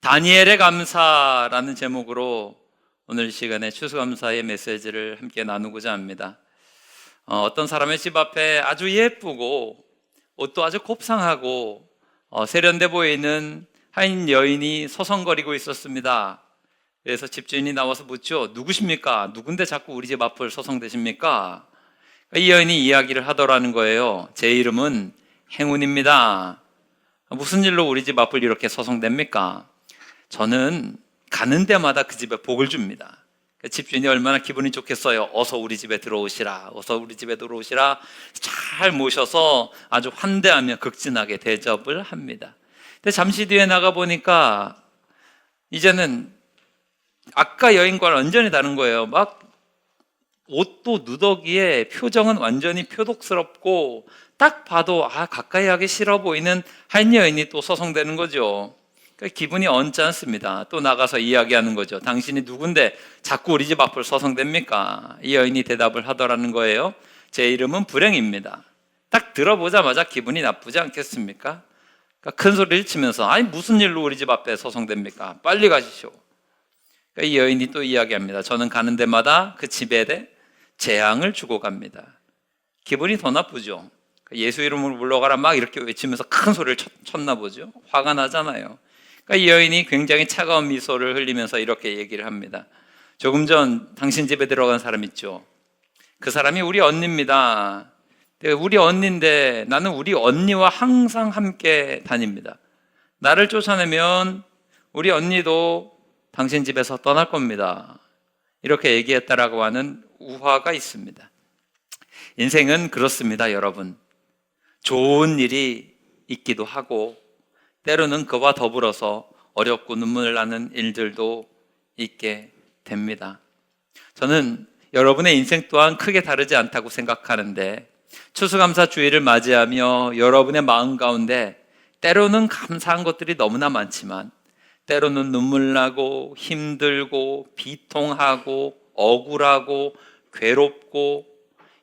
다니엘의 감사라는 제목으로 오늘 이 시간에 추수감사의 메시지를 함께 나누고자 합니다. 어떤 사람의 집 앞에 아주 예쁘고 옷도 아주 곱상하고 세련돼 보이는 한 여인이 서성거리고 있었습니다. 그래서 집주인이 나와서 묻죠. 누구십니까? 누군데 자꾸 우리 집 앞을 서성대십니까? 이 여인이 이야기를 하더라는 거예요. 제 이름은 행운입니다. 무슨 일로 우리 집 앞을 이렇게 서성댑니까? 저는 가는 데마다 그 집에 복을 줍니다. 집주인이 얼마나 기분이 좋겠어요. 어서 우리 집에 들어오시라. 어서 우리 집에 들어오시라. 잘 모셔서 아주 환대하며 극진하게 대접을 합니다. 근데 잠시 뒤에 나가보니까 이제는 아까 여인과는 완전히 다른 거예요. 막 옷도 누더기에 표정은 완전히 표독스럽고 딱 봐도 가까이 하기 싫어 보이는 한 여인이 또 서성대는 거죠. 그러니까 기분이 언짢습니다. 또 나가서 이야기하는 거죠. 당신이 누군데 자꾸 우리 집 앞을 서성댑니까? 이 여인이 대답을 하더라는 거예요. 제 이름은 불행입니다. 딱 들어보자마자 기분이 나쁘지 않겠습니까? 그러니까 큰 소리를 치면서 아니 무슨 일로 우리 집 앞에 서성댑니까? 빨리 가시오. 그러니까 이 여인이 또 이야기합니다. 저는 가는 데마다 그 집에 대해 재앙을 주고 갑니다. 기분이 더 나쁘죠. 예수 이름으로 물러가라 막 이렇게 외치면서 큰 소리를 쳤나 보죠. 화가 나잖아요. 그러니까 이 여인이 굉장히 차가운 미소를 흘리면서 이렇게 얘기를 합니다. 조금 전 당신 집에 들어간 사람 있죠. 그 사람이 우리 언니입니다. 우리 언니인데 나는 우리 언니와 항상 함께 다닙니다. 나를 쫓아내면 우리 언니도 당신 집에서 떠날 겁니다. 이렇게 얘기했다라고 하는 우화가 있습니다. 인생은 그렇습니다, 여러분. 좋은 일이 있기도 하고 때로는 그와 더불어서 어렵고 눈물 나는 일들도 있게 됩니다. 저는 여러분의 인생 또한 크게 다르지 않다고 생각하는데 추수감사 주일을 맞이하며 여러분의 마음 가운데 때로는 감사한 것들이 너무나 많지만 때로는 눈물 나고 힘들고 비통하고 억울하고 괴롭고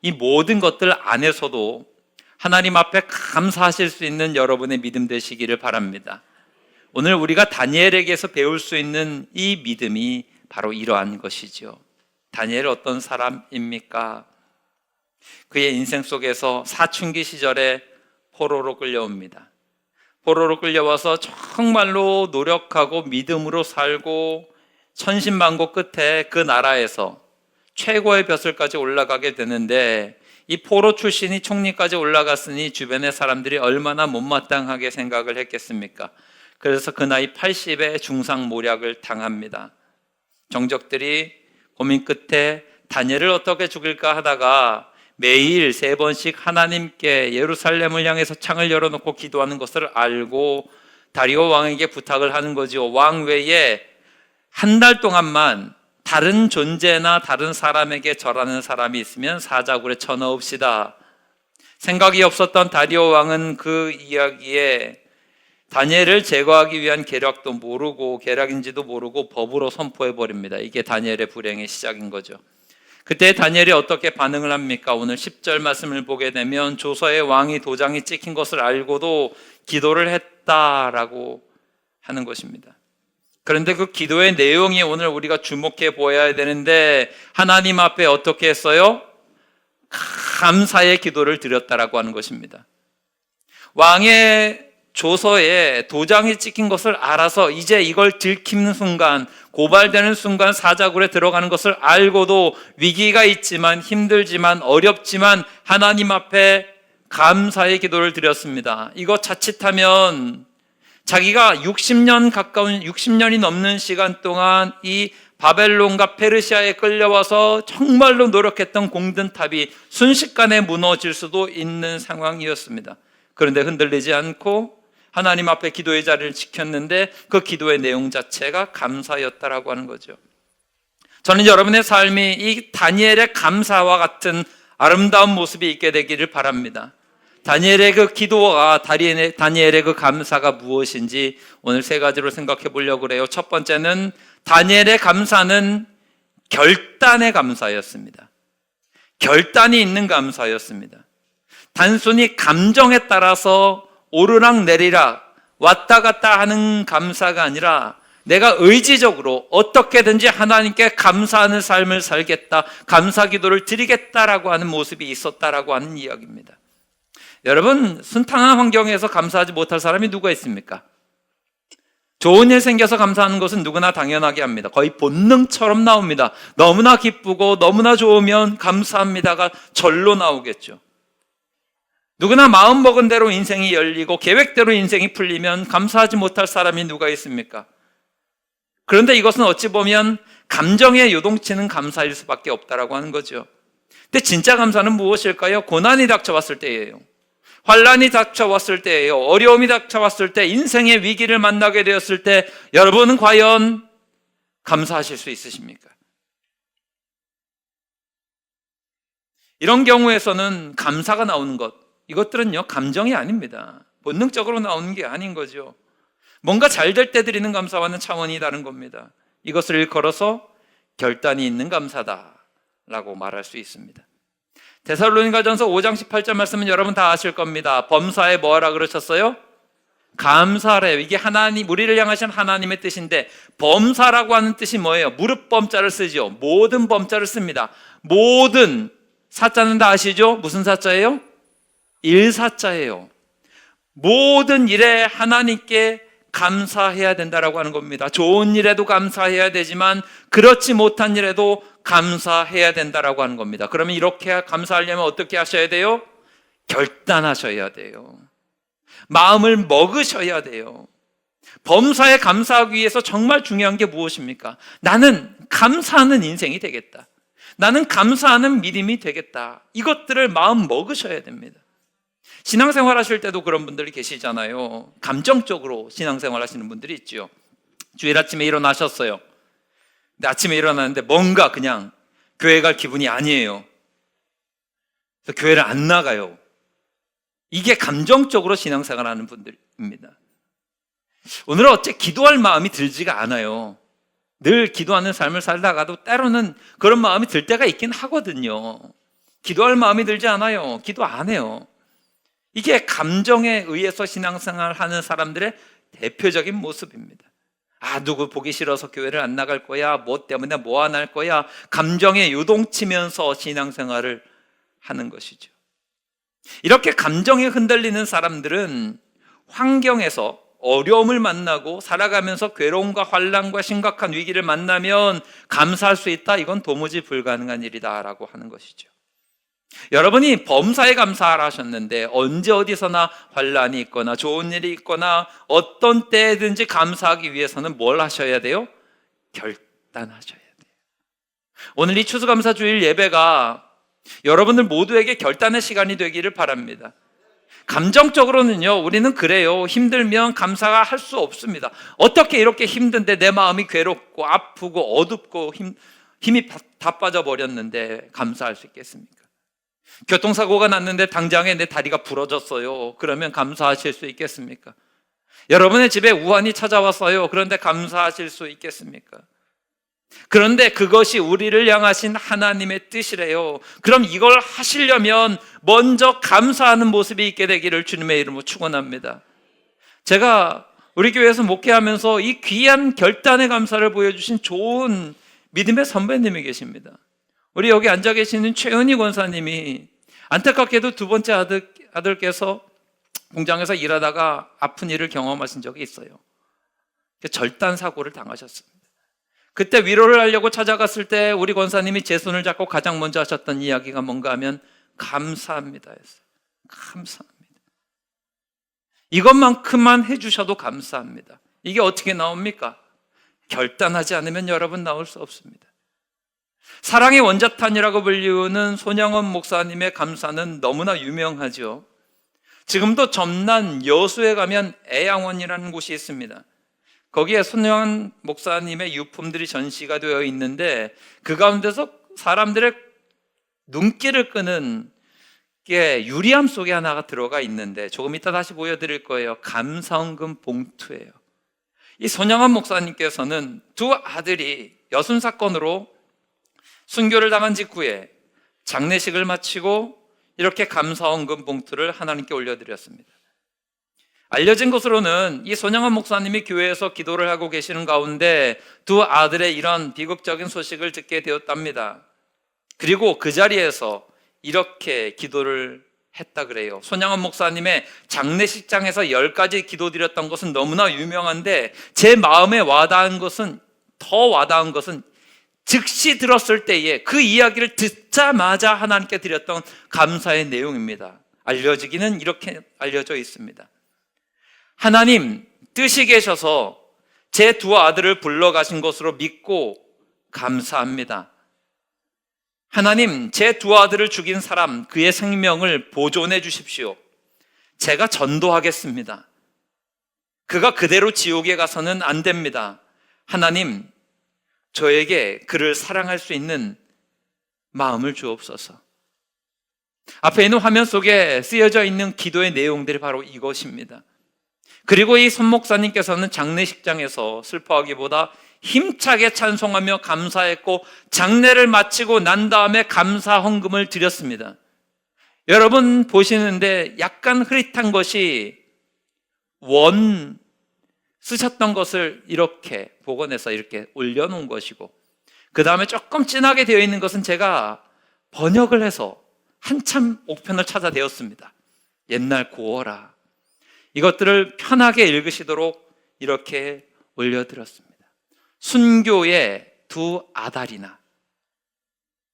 이 모든 것들 안에서도 하나님 앞에 감사하실 수 있는 여러분의 믿음 되시기를 바랍니다. 오늘 우리가 다니엘에게서 배울 수 있는 이 믿음이 바로 이러한 것이죠. 다니엘 어떤 사람입니까? 그의 인생 속에서 사춘기 시절에 포로로 끌려옵니다. 포로로 끌려와서 정말로 노력하고 믿음으로 살고 천신만고 끝에 그 나라에서 최고의 벼슬까지 올라가게 되는데 이 포로 출신이 총리까지 올라갔으니 주변의 사람들이 얼마나 못마땅하게 생각을 했겠습니까? 그래서 그 나이 80에 중상모략을 당합니다. 정적들이 고민 끝에 다니엘을 어떻게 죽일까 하다가 매일 3번씩 하나님께 예루살렘을 향해서 창을 열어놓고 기도하는 것을 알고 다리오 왕에게 부탁을 하는 거죠. 왕 외에 한 달 동안만 다른 존재나 다른 사람에게 절하는 사람이 있으면 사자굴에 쳐넣읍시다. 생각이 없었던 다리오 왕은 그 이야기에 다니엘을 제거하기 위한 계략도 모르고 계략인지도 모르고 법으로 선포해버립니다. 이게 다니엘의 불행의 시작인 거죠. 그때 다니엘이 어떻게 반응을 합니까? 오늘 10절 말씀을 보게 되면 조서의 왕이 도장이 찍힌 것을 알고도 기도를 했다라고 하는 것입니다. 그런데 그 기도의 내용이 오늘 우리가 주목해 보아야 되는데 하나님 앞에 어떻게 했어요? 감사의 기도를 드렸다라고 하는 것입니다. 왕의 조서에 도장이 찍힌 것을 알아서 이제 이걸 들키는 순간, 고발되는 순간 사자굴에 들어가는 것을 알고도 위기가 있지만 힘들지만 어렵지만 하나님 앞에 감사의 기도를 드렸습니다. 이거 자칫하면 자기가 60년이 넘는 시간 동안 이 바벨론과 페르시아에 끌려와서 정말로 노력했던 공든탑이 순식간에 무너질 수도 있는 상황이었습니다. 그런데 흔들리지 않고 하나님 앞에 기도의 자리를 지켰는데 그 기도의 내용 자체가 감사였다라고 하는 거죠. 저는 여러분의 삶이 이 다니엘의 감사와 같은 아름다운 모습이 있게 되기를 바랍니다. 다니엘의 그 기도와 다니엘의 그 감사가 무엇인지 오늘 3가지로 생각해 보려고 그래요. 첫 번째는 다니엘의 감사는 결단의 감사였습니다. 결단이 있는 감사였습니다. 단순히 감정에 따라서 오르락 내리락 왔다 갔다 하는 감사가 아니라 내가 의지적으로 어떻게든지 하나님께 감사하는 삶을 살겠다, 감사 기도를 드리겠다라고 하는 모습이 있었다라고 하는 이야기입니다. 여러분, 순탄한 환경에서 감사하지 못할 사람이 누가 있습니까? 좋은 일 생겨서 감사하는 것은 누구나 당연하게 합니다. 거의 본능처럼 나옵니다. 너무나 기쁘고 너무나 좋으면 감사합니다가 절로 나오겠죠. 누구나 마음먹은 대로 인생이 열리고 계획대로 인생이 풀리면 감사하지 못할 사람이 누가 있습니까? 그런데 이것은 어찌 보면 감정의 요동치는 감사일 수밖에 없다라고 하는 거죠. 근데 진짜 감사는 무엇일까요? 고난이 닥쳐왔을 때예요. 환란이 닥쳐왔을 때예요. 어려움이 닥쳐왔을 때, 인생의 위기를 만나게 되었을 때 여러분은 과연 감사하실 수 있으십니까? 이런 경우에서는 감사가 나오는 것, 이것들은요 감정이 아닙니다. 본능적으로 나오는 게 아닌 거죠. 뭔가 잘 될 때 드리는 감사와는 차원이 다른 겁니다. 이것을 일컬어서 결단이 있는 감사다라고 말할 수 있습니다. 데살로니가전서 5장 18절 말씀은 여러분 다 아실 겁니다. 범사에 뭐하라 그러셨어요? 감사래요. 이게 하나님, 우리를 향하신 하나님의 뜻인데, 범사라고 하는 뜻이 뭐예요? 무릎 범자를 쓰죠. 모든 범자를 씁니다. 모든 사자는 다 아시죠? 무슨 사자예요? 일사자예요. 모든 일에 하나님께 감사해야 된다라고 하는 겁니다. 좋은 일에도 감사해야 되지만 그렇지 못한 일에도 감사해야 된다라고 하는 겁니다. 그러면 이렇게 감사하려면 어떻게 하셔야 돼요? 결단하셔야 돼요. 마음을 먹으셔야 돼요. 범사에 감사하기 위해서 정말 중요한 게 무엇입니까? 나는 감사하는 인생이 되겠다. 나는 감사하는 믿음이 되겠다. 이것들을 마음 먹으셔야 됩니다. 신앙생활 하실 때도 그런 분들이 계시잖아요. 감정적으로 신앙생활 하시는 분들이 있죠. 주일 아침에 일어나셨어요. 근데 아침에 일어나는데 뭔가 그냥 교회 갈 기분이 아니에요. 그래서 교회를 안 나가요. 이게 감정적으로 신앙생활 하는 분들입니다. 오늘은 어째 기도할 마음이 들지가 않아요. 늘 기도하는 삶을 살다가도 때로는 그런 마음이 들 때가 있긴 하거든요. 기도할 마음이 들지 않아요. 기도 안 해요. 이게 감정에 의해서 신앙생활 하는 사람들의 대표적인 모습입니다. 아, 누구 보기 싫어서 교회를 안 나갈 거야, 뭐 때문에 뭐 안 할 거야, 감정에 요동치면서 신앙생활을 하는 것이죠. 이렇게 감정에 흔들리는 사람들은 환경에서 어려움을 만나고 살아가면서 괴로움과 환난과 심각한 위기를 만나면 감사할 수 있다, 이건 도무지 불가능한 일이다라고 하는 것이죠. 여러분이 범사에 감사하라 하셨는데 언제 어디서나 환난이 있거나 좋은 일이 있거나 어떤 때든지 감사하기 위해서는 뭘 하셔야 돼요? 결단하셔야 돼요. 오늘 이 추수감사주일 예배가 여러분들 모두에게 결단의 시간이 되기를 바랍니다. 감정적으로는요, 우리는 그래요. 힘들면 감사가 할 수 없습니다. 어떻게 이렇게 힘든데 내 마음이 괴롭고 아프고 어둡고 힘이 다 빠져버렸는데 감사할 수 있겠습니까? 교통사고가 났는데 당장에 내 다리가 부러졌어요. 그러면 감사하실 수 있겠습니까? 여러분의 집에 우환이 찾아왔어요. 그런데 감사하실 수 있겠습니까? 그런데 그것이 우리를 향하신 하나님의 뜻이래요. 그럼 이걸 하시려면 먼저 감사하는 모습이 있게 되기를 주님의 이름으로 축원합니다. 제가 우리 교회에서 목회하면서 이 귀한 결단의 감사를 보여주신 좋은 믿음의 선배님이 계십니다. 우리 여기 앉아 계시는 최은희 권사님이 안타깝게도 두 번째 아들께서 공장에서 일하다가 아픈 일을 경험하신 적이 있어요. 절단 사고를 당하셨습니다. 그때 위로를 하려고 찾아갔을 때 우리 권사님이 제 손을 잡고 가장 먼저 하셨던 이야기가 뭔가 하면 감사합니다 했어요. 감사합니다. 이것만큼만 해주셔도 감사합니다. 이게 어떻게 나옵니까? 결단하지 않으면 여러분 나올 수 없습니다. 사랑의 원자탄이라고 불리우는 손양원 목사님의 감사는 너무나 유명하죠. 지금도 전남 여수에 가면 애양원이라는 곳이 있습니다. 거기에 손양원 목사님의 유품들이 전시가 되어 있는데 그 가운데서 사람들의 눈길을 끄는 게 유리함 속에 하나가 들어가 있는데 조금 이따 다시 보여드릴 거예요. 감사헌금 봉투예요. 이 손양원 목사님께서는 두 아들이 여순 사건으로 순교를 당한 직후에 장례식을 마치고 이렇게 감사헌금 봉투를 하나님께 올려드렸습니다. 알려진 것으로는 이 손양원 목사님이 교회에서 기도를 하고 계시는 가운데 두 아들의 이런 비극적인 소식을 듣게 되었답니다. 그리고 그 자리에서 이렇게 기도를 했다 그래요. 손양원 목사님의 장례식장에서 10가지 기도드렸던 것은 너무나 유명한데 제 마음에 더 와닿은 것은 즉시 들었을 때에 그 이야기를 듣자마자 하나님께 드렸던 감사의 내용입니다. 알려지기는 이렇게 알려져 있습니다. 하나님, 뜻이 계셔서 제 두 아들을 불러가신 것으로 믿고 감사합니다. 하나님, 제 두 아들을 죽인 사람, 그의 생명을 보존해 주십시오. 제가 전도하겠습니다. 그가 그대로 지옥에 가서는 안 됩니다. 하나님, 저에게 그를 사랑할 수 있는 마음을 주옵소서. 앞에 있는 화면 속에 쓰여져 있는 기도의 내용들이 바로 이것입니다. 그리고 이 손 목사님께서는 장례식장에서 슬퍼하기보다 힘차게 찬송하며 감사했고 장례를 마치고 난 다음에 감사 헌금을 드렸습니다. 여러분 보시는데 약간 흐릿한 것이 원 쓰셨던 것을 이렇게 복원해서 이렇게 올려놓은 것이고, 그 다음에 조금 진하게 되어 있는 것은 제가 번역을 해서 한참 옥편을 찾아대었습니다. 옛날 고어라. 이것들을 편하게 읽으시도록 이렇게 올려드렸습니다. 순교의 두 아달이나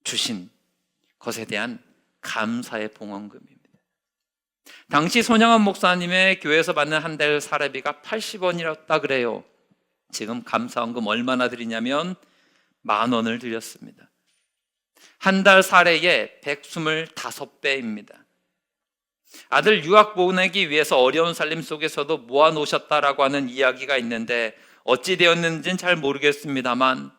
주신 것에 대한 감사의 봉헌금입니다. 당시 손양원 목사님의 교회에서 받는 한 달 사례비가 80원이었다 그래요. 지금 감사헌금 얼마나 드리냐면 10,000원을 드렸습니다. 한 달 사례의 125배입니다. 아들 유학 보내기 위해서 어려운 삶 속에서도 모아놓으셨다라고 하는 이야기가 있는데 어찌 되었는지는 잘 모르겠습니다만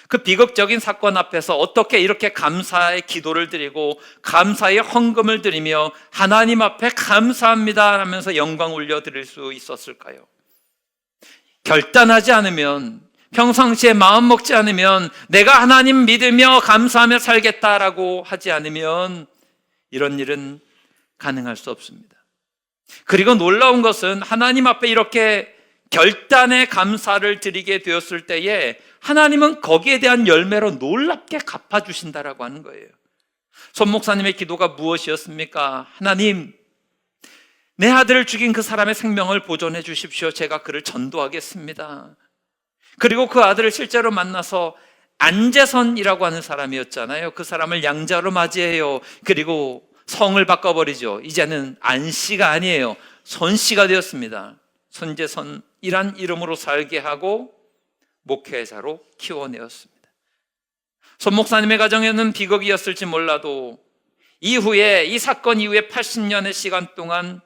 그 비극적인 사건 앞에서 어떻게 이렇게 감사의 기도를 드리고 감사의 헌금을 드리며 하나님 앞에 감사합니다 하면서 영광 올려드릴 수 있었을까요? 결단하지 않으면, 평상시에 마음 먹지 않으면, 내가 하나님 믿으며 감사하며 살겠다라고 하지 않으면 이런 일은 가능할 수 없습니다. 그리고 놀라운 것은 하나님 앞에 이렇게 결단의 감사를 드리게 되었을 때에 하나님은 거기에 대한 열매로 놀랍게 갚아주신다라고 하는 거예요. 손 목사님의 기도가 무엇이었습니까? 하나님, 내 아들을 죽인 그 사람의 생명을 보존해 주십시오. 제가 그를 전도하겠습니다. 그리고 그 아들을 실제로 만나서 안재선이라고 하는 사람이었잖아요. 그 사람을 양자로 맞이해요. 그리고 성을 바꿔버리죠. 이제는 안씨가 아니에요. 손씨가 되었습니다. 손재선이란 이름으로 살게 하고 목회자로 키워내었습니다. 손 목사님의 가정에는 비극이었을지 몰라도 이후에, 이 사건 이후에 80년의 시간 동안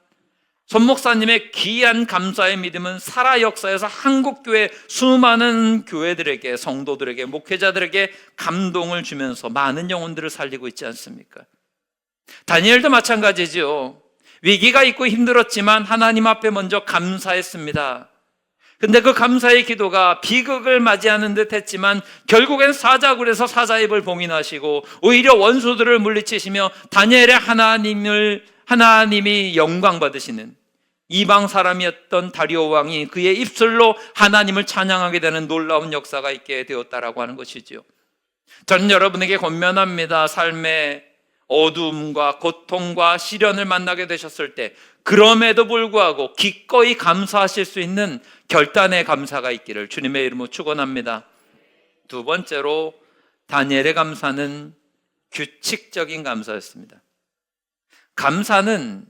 손 목사님의 귀한 감사의 믿음은 살아 역사에서 한국교회 수많은 교회들에게, 성도들에게, 목회자들에게 감동을 주면서 많은 영혼들을 살리고 있지 않습니까? 다니엘도 마찬가지죠. 위기가 있고 힘들었지만 하나님 앞에 먼저 감사했습니다. 근데 그 감사의 기도가 비극을 맞이하는 듯 했지만 결국엔 사자굴에서 사자입을 봉인하시고 오히려 원수들을 물리치시며 다니엘의 하나님이 영광 받으시는 이방 사람이었던 다리오 왕이 그의 입술로 하나님을 찬양하게 되는 놀라운 역사가 있게 되었다라고 하는 것이지요. 저는 여러분에게 권면합니다. 삶의 어두움과 고통과 시련을 만나게 되셨을 때 그럼에도 불구하고 기꺼이 감사하실 수 있는 결단의 감사가 있기를 주님의 이름으로 축원합니다. 두 번째로 다니엘의 감사는 규칙적인 감사였습니다. 감사는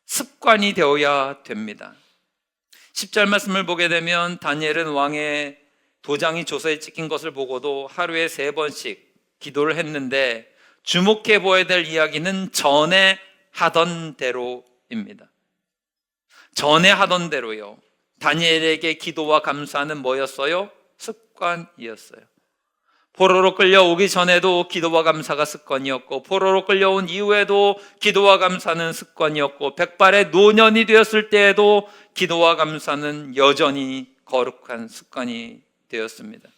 습관이 되어야 됩니다. 10절 말씀을 보게 되면 다니엘은 왕의 도장이 조서에 찍힌 것을 보고도 하루에 3번씩 기도를 했는데 주목해 보아야 될 이야기는 전에 하던 대로입니다. 전에 하던 대로요. 다니엘에게 기도와 감사는 뭐였어요? 습관이었어요. 포로로 끌려오기 전에도 기도와 감사가 습관이었고 포로로 끌려온 이후에도 기도와 감사는 습관이었고 백발의 노년이 되었을 때에도 기도와 감사는 여전히 거룩한 습관이 되었습니다.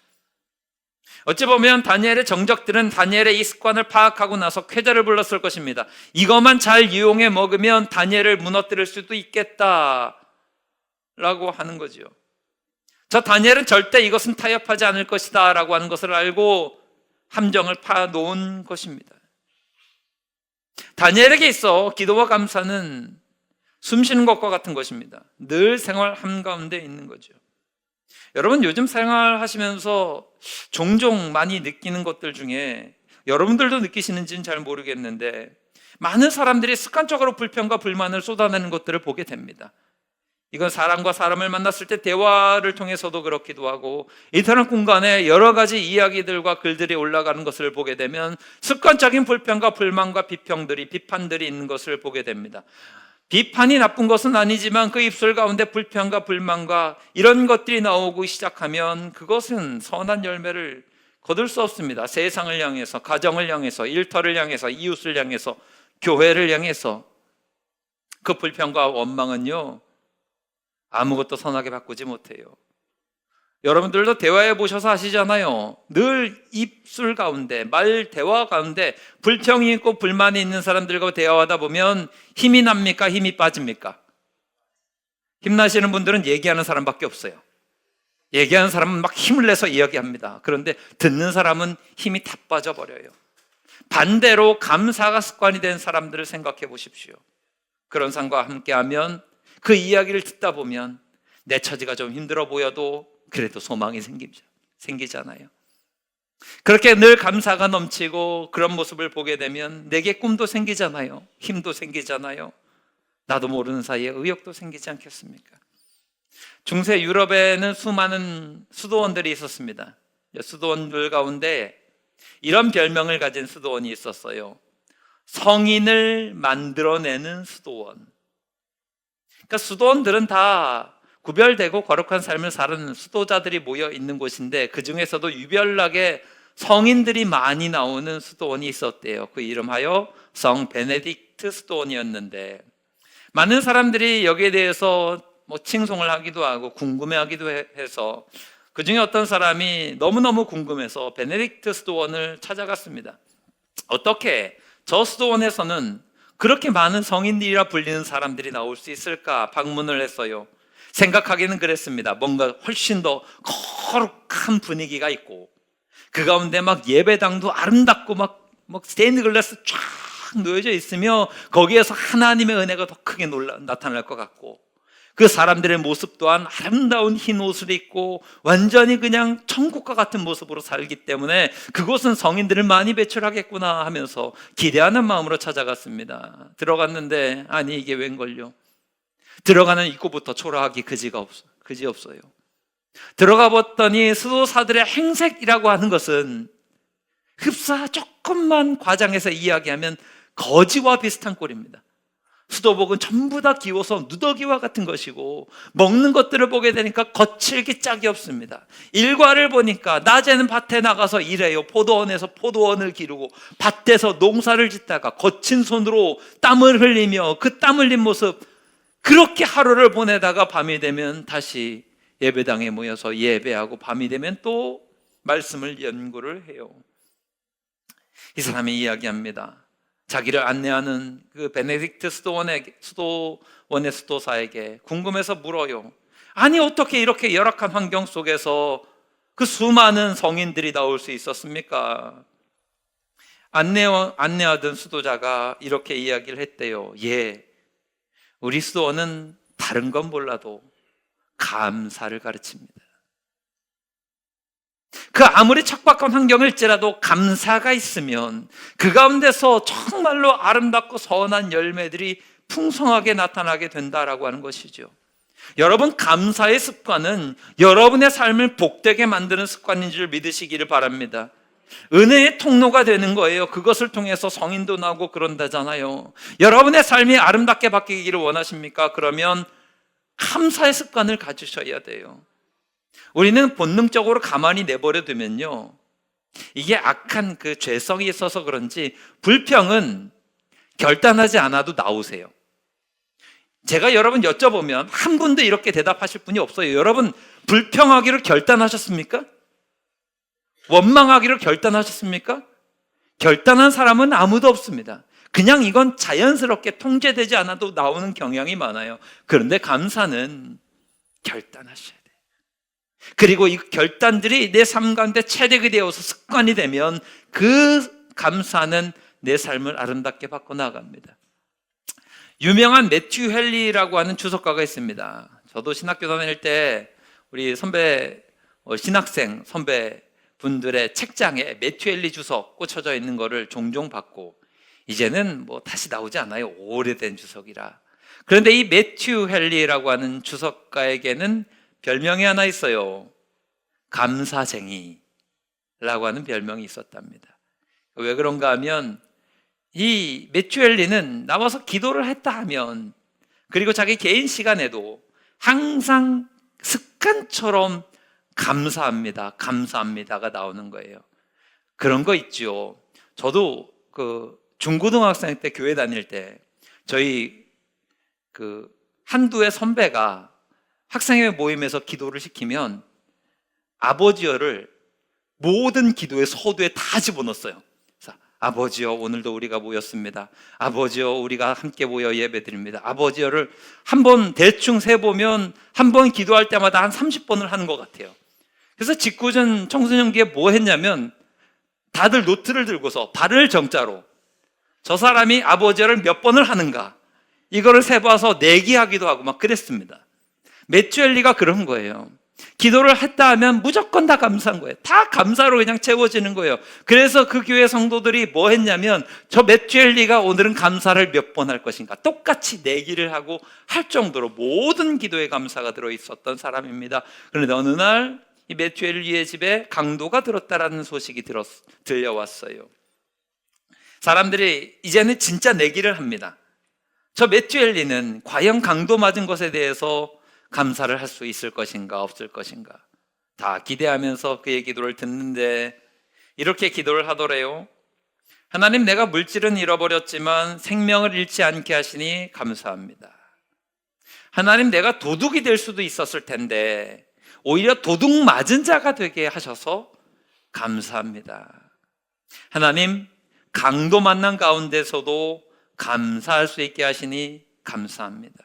어찌 보면 다니엘의 정적들은 다니엘의 이 습관을 파악하고 나서 쾌재를 불렀을 것입니다. 이것만 잘 이용해 먹으면 다니엘을 무너뜨릴 수도 있겠다. 라고 하는 거지요. 저 다니엘은 절대 이것은 타협하지 않을 것이다 라고 하는 것을 알고 함정을 파놓은 것입니다. 다니엘에게 있어 기도와 감사는 숨쉬는 것과 같은 것입니다. 늘 생활 한가운데 있는 거죠. 여러분, 요즘 생활하시면서 종종 많이 느끼는 것들 중에 여러분들도 느끼시는지는 잘 모르겠는데 많은 사람들이 습관적으로 불평과 불만을 쏟아내는 것들을 보게 됩니다. 이건 사람과 사람을 만났을 때 대화를 통해서도 그렇기도 하고 인터넷 공간에 여러 가지 이야기들과 글들이 올라가는 것을 보게 되면 습관적인 불평과 불만과 비판들이 있는 것을 보게 됩니다. 비판이 나쁜 것은 아니지만 그 입술 가운데 불평과 불만과 이런 것들이 나오고 시작하면 그것은 선한 열매를 거둘 수 없습니다. 세상을 향해서, 가정을 향해서, 일터를 향해서, 이웃을 향해서, 교회를 향해서 그 불평과 원망은요 아무것도 선하게 바꾸지 못해요. 여러분들도 대화해 보셔서 아시잖아요. 늘 입술 가운데, 말 대화 가운데 불평이 있고 불만이 있는 사람들과 대화하다 보면 힘이 납니까? 힘이 빠집니까? 힘나시는 분들은 얘기하는 사람밖에 없어요. 얘기하는 사람은 막 힘을 내서 이야기합니다. 그런데 듣는 사람은 힘이 다 빠져버려요. 반대로 감사가 습관이 된 사람들을 생각해 보십시오. 그런 사람과 함께하면 그 이야기를 듣다 보면 내 처지가 좀 힘들어 보여도 그래도 소망이 생기잖아요. 그렇게 늘 감사가 넘치고 그런 모습을 보게 되면 내게 꿈도 생기잖아요. 힘도 생기잖아요. 나도 모르는 사이에 의욕도 생기지 않겠습니까? 중세 유럽에는 수많은 수도원들이 있었습니다. 수도원들 가운데 이런 별명을 가진 수도원이 있었어요. 성인을 만들어내는 수도원. 그러니까 수도원들은 다 구별되고 거룩한 삶을 사는 수도자들이 모여 있는 곳인데 그 중에서도 유별나게 성인들이 많이 나오는 수도원이 있었대요. 그 이름하여 성 베네딕트 수도원이었는데 많은 사람들이 여기에 대해서 칭송을 하기도 하고 궁금해하기도 해서 그 중에 어떤 사람이 너무너무 궁금해서 베네딕트 수도원을 찾아갔습니다. 어떻게 저 수도원에서는 그렇게 많은 성인들이라 불리는 사람들이 나올 수 있을까 방문을 했어요. 생각하기는 그랬습니다. 뭔가 훨씬 더 거룩한 분위기가 있고 그 가운데 막 예배당도 아름답고 막 스테인드 글라스 쫙 놓여져 있으며 거기에서 하나님의 은혜가 더 크게 나타날 것 같고 그 사람들의 모습 또한 아름다운 흰 옷을 입고 완전히 그냥 천국과 같은 모습으로 살기 때문에 그곳은 성인들을 많이 배출하겠구나 하면서 기대하는 마음으로 찾아갔습니다. 들어갔는데 아니 이게 웬걸요? 들어가는 입구부터 초라하기 그지 없어요. 들어가 봤더니 수도사들의 행색이라고 하는 것은 흡사 조금만 과장해서 이야기하면 거지와 비슷한 꼴입니다. 수도복은 전부 다 기워서 누더기와 같은 것이고 먹는 것들을 보게 되니까 거칠기 짝이 없습니다. 일과를 보니까 낮에는 밭에 나가서 일해요. 포도원에서 포도원을 기르고 밭에서 농사를 짓다가 거친 손으로 땀을 흘리며 그 땀 흘린 모습 그렇게 하루를 보내다가 밤이 되면 다시 예배당에 모여서 예배하고 밤이 되면 또 말씀을 연구를 해요. 이 사람이 이야기합니다. 자기를 안내하는 그 베네딕트 수도원의 수도사에게 궁금해서 물어요. 아니 어떻게 이렇게 열악한 환경 속에서 그 수많은 성인들이 나올 수 있었습니까? 안내하던 수도자가 이렇게 이야기를 했대요. 예, 우리 수도원은 다른 건 몰라도 감사를 가르칩니다. 그 아무리 척박한 환경일지라도 감사가 있으면 그 가운데서 정말로 아름답고 선한 열매들이 풍성하게 나타나게 된다라고 하는 것이죠. 여러분, 감사의 습관은 여러분의 삶을 복되게 만드는 습관인 줄 믿으시기를 바랍니다. 은혜의 통로가 되는 거예요. 그것을 통해서 성인도 나오고 그런다잖아요. 여러분의 삶이 아름답게 바뀌기를 원하십니까? 그러면 감사의 습관을 가지셔야 돼요. 우리는 본능적으로 가만히 내버려 두면요, 이게 악한 그 죄성이 있어서 그런지 불평은 결단하지 않아도 나오세요. 제가 여러분 여쭤보면 한 분도 이렇게 대답하실 분이 없어요. 여러분 불평하기를 결단하셨습니까? 원망하기를 결단하셨습니까? 결단한 사람은 아무도 없습니다. 그냥 이건 자연스럽게 통제되지 않아도 나오는 경향이 많아요. 그런데 감사는 결단하셔야 돼요. 그리고 이 결단들이 내 삶 가운데 체득이 되어서 습관이 되면 그 감사는 내 삶을 아름답게 바꿔나갑니다. 유명한 매튜 헨리라고 하는 주석가가 있습니다. 저도 신학교 다닐 때 우리 선배, 신학생 선배 분들의 책장에 매튜 헨리 주석 꽂혀져 있는 거를 종종 봤고, 이제는 뭐 다시 나오지 않아요. 오래된 주석이라. 그런데 이 매튜 헨리라고 하는 주석가에게는 별명이 하나 있어요. 감사쟁이라고 하는 별명이 있었답니다. 왜 그런가 하면 이 매튜 헨리는 나와서 기도를 했다 하면, 그리고 자기 개인 시간에도 항상 습관처럼 감사합니다, 감사합니다가 나오는 거예요. 그런 거 있죠. 저도 중고등학생 때 교회 다닐 때 저희 한두의 선배가 학생회 모임에서 기도를 시키면 아버지여를 모든 기도의 서두에 다 집어넣었어요. 그래서 아버지여, 오늘도 우리가 모였습니다. 아버지여, 우리가 함께 모여 예배드립니다. 아버지여를 한번 대충 세보면 한 번 기도할 때마다 한 30번을 하는 것 같아요. 그래서 직구전 청소년기에 뭐 했냐면 다들 노트를 들고서 발을 정자로 저 사람이 아버지여를 몇 번을 하는가 이거를 세봐서 내기하기도 하고 막 그랬습니다. 매튜 헨리가 그런 거예요. 기도를 했다 하면 무조건 다 감사한 거예요. 다 감사로 그냥 채워지는 거예요. 그래서 그 교회 성도들이 뭐 했냐면 저 매튜 헨리가 오늘은 감사를 몇 번 할 것인가 똑같이 내기를 하고 할 정도로 모든 기도에 감사가 들어있었던 사람입니다. 그런데 어느 날 이 매튜 헨리의 집에 강도가 들었다라는 소식이 들려왔어요. 사람들이 이제는 진짜 내기를 합니다. 저 매튜 헨리는 과연 강도 맞은 것에 대해서 감사를 할 수 있을 것인가 없을 것인가 다 기대하면서 그의 기도를 듣는데 이렇게 기도를 하더래요. 하나님, 내가 물질은 잃어버렸지만 생명을 잃지 않게 하시니 감사합니다. 하나님, 내가 도둑이 될 수도 있었을 텐데 오히려 도둑 맞은 자가 되게 하셔서 감사합니다. 하나님, 강도 만난 가운데서도 감사할 수 있게 하시니 감사합니다.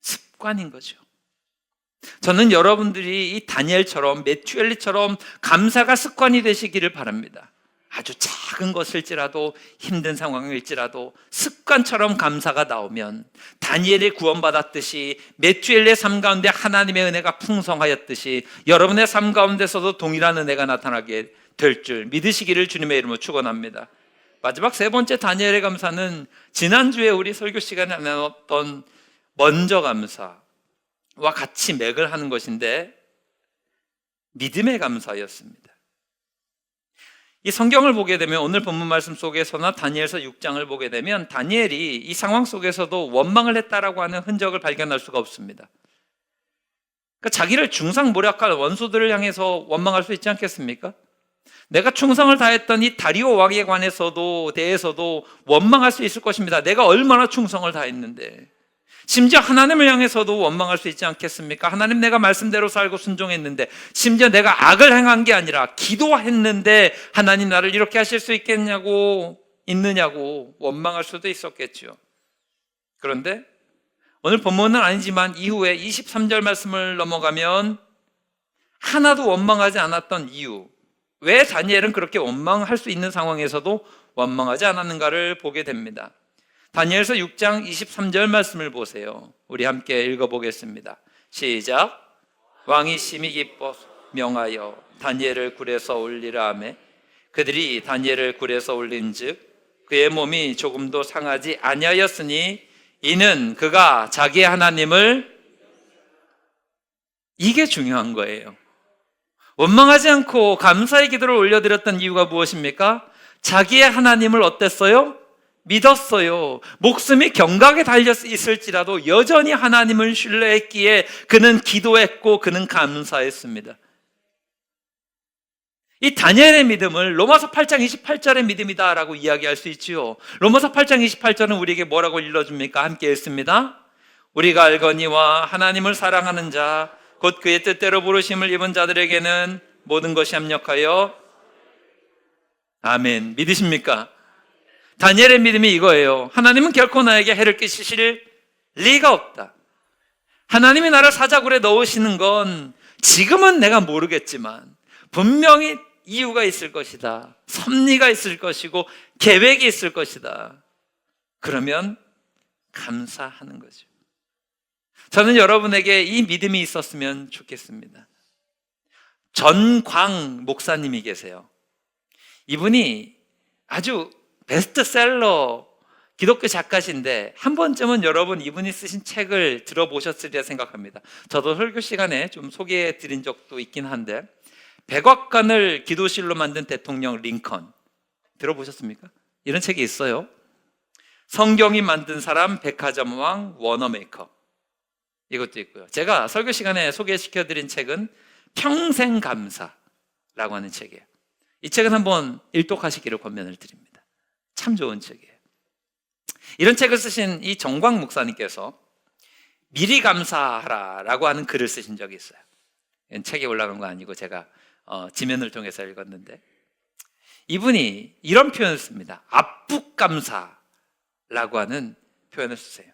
습관인 거죠. 저는 여러분들이 이 다니엘처럼 매튜 헨리처럼 감사가 습관이 되시기를 바랍니다. 아주 작은 것일지라도 힘든 상황일지라도 습관처럼 감사가 나오면 다니엘이 구원받았듯이 매튜 헨리의 삶 가운데 하나님의 은혜가 풍성하였듯이 여러분의 삶 가운데서도 동일한 은혜가 나타나게 될 줄 믿으시기를 주님의 이름으로 축원합니다. 마지막 세 번째 다니엘의 감사는 지난주에 우리 설교 시간에 나눴던 먼저 감사와 같이 맥을 하는 것인데 믿음의 감사였습니다. 이 성경을 보게 되면 오늘 본문 말씀 속에서나 다니엘서 6장을 보게 되면 다니엘이 이 상황 속에서도 원망을 했다라고 하는 흔적을 발견할 수가 없습니다. 그러니까 자기를 중상모략할 원수들을 향해서 원망할 수 있지 않겠습니까? 내가 충성을 다했던 이 다리오 왕에 대해서도 원망할 수 있을 것입니다. 내가 얼마나 충성을 다했는데. 심지어 하나님을 향해서도 원망할 수 있지 않겠습니까? 하나님, 내가 말씀대로 살고 순종했는데, 심지어 내가 악을 행한 게 아니라 기도했는데 하나님 나를 이렇게 하실 수 있느냐고 원망할 수도 있었겠죠. 그런데 오늘 본문은 아니지만 이후에 23절 말씀을 넘어가면 하나도 원망하지 않았던 이유, 왜 다니엘은 그렇게 원망할 수 있는 상황에서도 원망하지 않았는가를 보게 됩니다. 다니엘서 6장 23절 말씀을 보세요. 우리 함께 읽어보겠습니다. 시작. 왕이 심히 기뻐 명하여 다니엘을 굴에서 올리라 하매 그들이 다니엘을 굴에서 올린즉 그의 몸이 조금도 상하지 아니하였으니 이는 그가 자기의 하나님을, 이게 중요한 거예요. 원망하지 않고 감사의 기도를 올려드렸던 이유가 무엇입니까? 자기의 하나님을 어땠어요? 믿었어요. 목숨이 경각에 달려 있을지라도 여전히 하나님을 신뢰했기에 그는 기도했고 그는 감사했습니다. 이 다니엘의 믿음을 로마서 8장 28절의 믿음이다라고 이야기할 수 있지요. 로마서 8장 28절은 우리에게 뭐라고 일러줍니까? 함께 읽습니다. 우리가 알거니와 하나님을 사랑하는 자 곧 그의 뜻대로 부르심을 입은 자들에게는 모든 것이 합력하여, 아멘. 믿으십니까? 다니엘의 믿음이 이거예요. 하나님은 결코 나에게 해를 끼치실 리가 없다. 하나님이 나를 사자굴에 넣으시는 건 지금은 내가 모르겠지만 분명히 이유가 있을 것이다. 섭리가 있을 것이고 계획이 있을 것이다. 그러면 감사하는 거죠. 저는 여러분에게 이 믿음이 있었으면 좋겠습니다. 전광 목사님이 계세요. 이분이 아주 베스트셀러 기독교 작가신데 한 번쯤은 여러분 이분이 쓰신 책을 들어보셨으리라 생각합니다. 저도 설교 시간에 좀 소개해 드린 적도 있긴 한데, 백악관을 기도실로 만든 대통령 링컨 들어보셨습니까? 이런 책이 있어요. 성경이 만든 사람, 백화점 왕, 워너메이커, 이것도 있고요. 제가 설교 시간에 소개시켜 드린 책은 평생 감사라고 하는 책이에요. 이 책은 한번 일독하시기를 권면을 드립니다. 참 좋은 책이에요. 이런 책을 쓰신 이 정광 목사님께서 미리 감사하라라고 하는 글을 쓰신 적이 있어요. 책에 올라간 거 아니고 제가 지면을 통해서 읽었는데, 이분이 이런 표현을 씁니다. 압북감사라고 하는 표현을 쓰세요.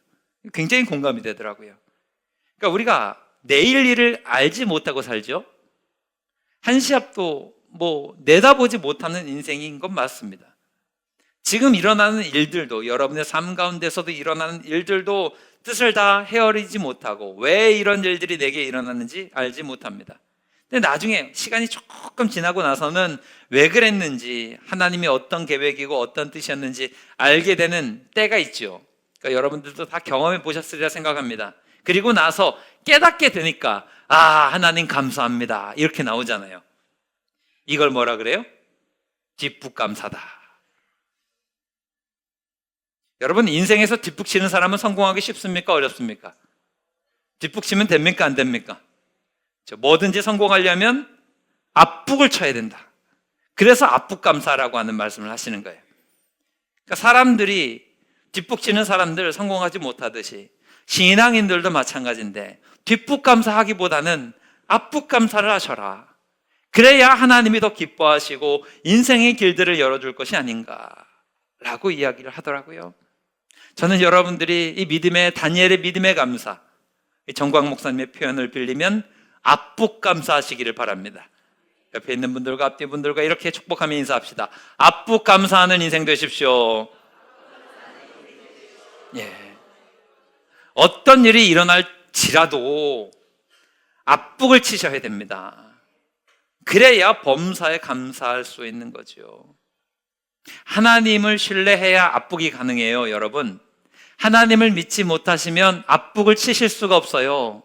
굉장히 공감이 되더라고요. 그러니까 우리가 내일 일을 알지 못하고 살죠. 한 시 앞도 내다보지 못하는 인생인 건 맞습니다. 지금 일어나는 일들도, 여러분의 삶 가운데서도 일어나는 일들도 뜻을 다 헤아리지 못하고 왜 이런 일들이 내게 일어났는지 알지 못합니다. 근데 나중에 시간이 조금 지나고 나서는 왜 그랬는지, 하나님이 어떤 계획이고 어떤 뜻이었는지 알게 되는 때가 있죠. 그러니까 여러분들도 다 경험해 보셨으리라 생각합니다. 그리고 나서 깨닫게 되니까 하나님 감사합니다 이렇게 나오잖아요. 이걸 뭐라 그래요? 뒷북감사다. 여러분, 인생에서 뒷북치는 사람은 성공하기 쉽습니까? 어렵습니까? 뒷북치면 됩니까? 안 됩니까? 뭐든지 성공하려면 앞북을 쳐야 된다. 그래서 앞북감사라고 하는 말씀을 하시는 거예요. 그러니까 사람들이 뒷북치는 사람들 성공하지 못하듯이 신앙인들도 마찬가지인데, 뒷북감사하기보다는 앞북감사를 하셔라. 그래야 하나님이 더 기뻐하시고 인생의 길들을 열어줄 것이 아닌가라고 이야기를 하더라고요. 저는 여러분들이 이 믿음의, 다니엘의 믿음의 감사, 정광 목사님의 표현을 빌리면 앞북감사하시기를 바랍니다. 옆에 있는 분들과 앞뒤 분들과 이렇게 축복하며 인사합시다. 앞북감사하는 인생 되십시오. 예. 어떤 일이 일어날지라도 앞북을 치셔야 됩니다. 그래야 범사에 감사할 수 있는 거죠. 하나님을 신뢰해야 앞북이 가능해요, 여러분. 하나님을 믿지 못하시면 앞북을 치실 수가 없어요.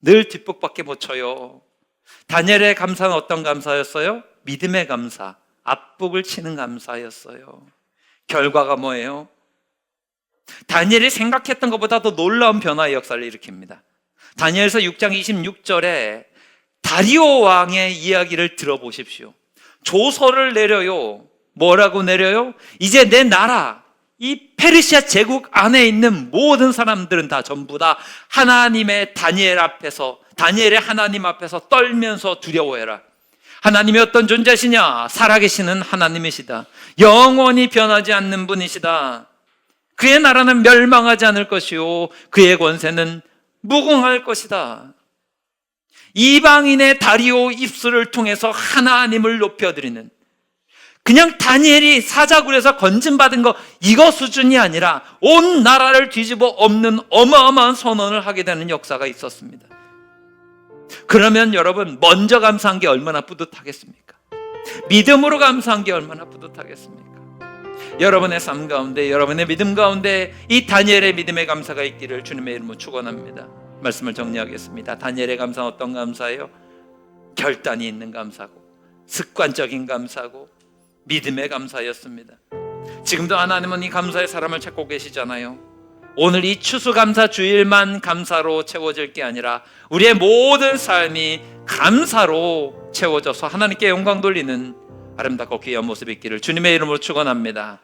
늘 뒷북밖에 못 쳐요. 다니엘의 감사는 어떤 감사였어요? 믿음의 감사, 앞북을 치는 감사였어요. 결과가 뭐예요? 다니엘이 생각했던 것보다 더 놀라운 변화의 역사를 일으킵니다. 다니엘서 6장 26절에 다리오 왕의 이야기를 들어보십시오. 조서를 내려요. 뭐라고 내려요? 이제 내 나라, 이 페르시아 제국 안에 있는 모든 사람들은 다 전부 다 하나님의 다니엘의 하나님 앞에서 떨면서 두려워해라. 하나님이 어떤 존재시냐? 살아계시는 하나님이시다. 영원히 변하지 않는 분이시다. 그의 나라는 멸망하지 않을 것이요 그의 권세는 무궁할 것이다. 이방인의 다리오 입술을 통해서 하나님을 높여드리는, 그냥 다니엘이 사자굴에서 건진받은 거 이거 수준이 아니라 온 나라를 뒤집어 엎는 어마어마한 선언을 하게 되는 역사가 있었습니다. 그러면 여러분, 먼저 감사한 게 얼마나 뿌듯하겠습니까? 믿음으로 감사한 게 얼마나 뿌듯하겠습니까? 여러분의 삶 가운데, 여러분의 믿음 가운데 이 다니엘의 믿음의 감사가 있기를 주님의 이름으로 축원합니다. 말씀을 정리하겠습니다. 다니엘의 감사는 어떤 감사예요? 결단이 있는 감사고, 습관적인 감사고, 믿음의 감사였습니다. 지금도 하나님은 이 감사의 사람을 찾고 계시잖아요. 오늘 이 추수감사 주일만 감사로 채워질 게 아니라 우리의 모든 삶이 감사로 채워져서 하나님께 영광 돌리는 아름답고 귀한 모습이 있기를 주님의 이름으로 축원합니다.